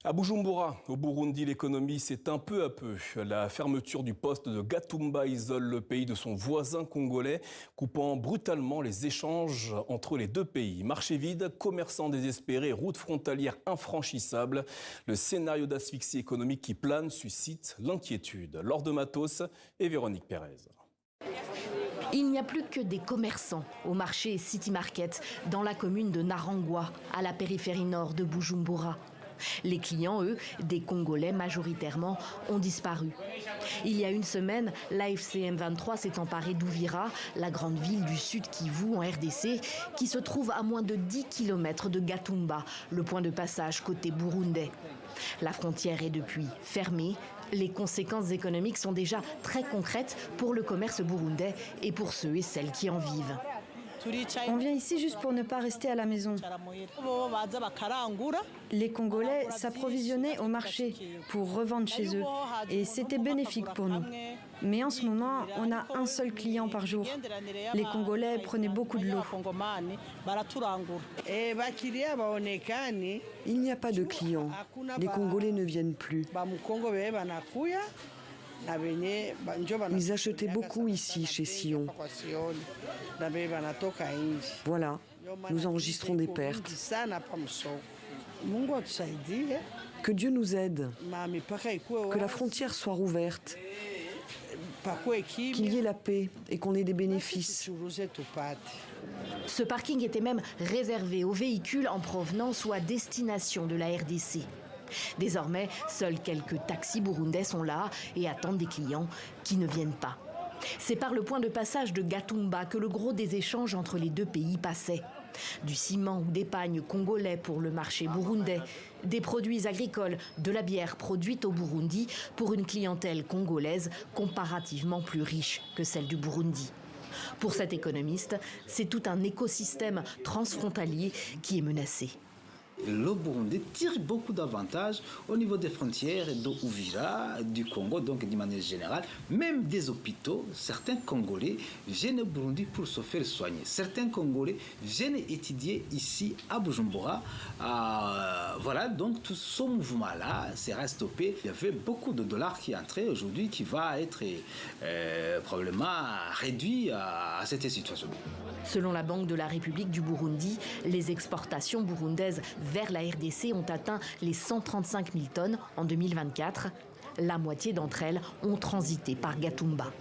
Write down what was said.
À Bujumbura, au Burundi, l'économie s'éteint peu à peu. La fermeture du poste de Gatumba isole le pays de son voisin congolais, coupant brutalement les échanges entre les deux pays. Marché vide, commerçants désespérés, routes frontalières infranchissables. Le scénario d'asphyxie économique qui plane suscite l'inquiétude. Laure de Matos et Véronique Pérez. Il n'y a plus que des commerçants au marché City Market dans la commune de Narangwa, à la périphérie nord de Bujumbura. Les clients, eux, des Congolais majoritairement, ont disparu. Il y a une semaine, l'AFC M23 s'est emparé d'Uvira, la grande ville du sud Kivu en RDC, qui se trouve à moins de 10 km de Gatumba, le point de passage côté burundais. La frontière est depuis fermée. Les conséquences économiques sont déjà très concrètes pour le commerce burundais et pour ceux et celles qui en vivent. On vient ici juste pour ne pas rester à la maison. Les Congolais s'approvisionnaient au marché pour revendre chez eux et c'était bénéfique pour nous. Mais en ce moment, on a un seul client par jour. Les Congolais prenaient beaucoup de l'eau. Il n'y a pas de clients. Les Congolais ne viennent plus. Ils achetaient beaucoup ici, chez Sion. Voilà, nous enregistrons des pertes. Que Dieu nous aide, que la frontière soit rouverte, qu'il y ait la paix et qu'on ait des bénéfices. Ce parking était même réservé aux véhicules en provenance ou à destination de la RDC. Désormais, seuls quelques taxis burundais sont là et attendent des clients qui ne viennent pas. C'est par le point de passage de Gatumba que le gros des échanges entre les deux pays passait. Du ciment ou des pagnes congolais pour le marché burundais, des produits agricoles, de la bière produite au Burundi pour une clientèle congolaise comparativement plus riche que celle du Burundi. Pour cet économiste, c'est tout un écosystème transfrontalier qui est menacé. Le Burundi tire beaucoup d'avantages au niveau des frontières d'Uvira, du Congo, donc d'une manière générale. Même des hôpitaux, certains Congolais viennent au Burundi pour se faire soigner. Certains Congolais viennent étudier ici à Bujumbura. Voilà, donc tout ce mouvement-là sera stoppé. Il y avait beaucoup de dollars qui entraient aujourd'hui, qui va être probablement réduit à cette situation. Selon la Banque de la République du Burundi, les exportations burundaises vers la RDC ont atteint les 135 000 tonnes en 2024. La moitié d'entre elles ont transité par Gatumba.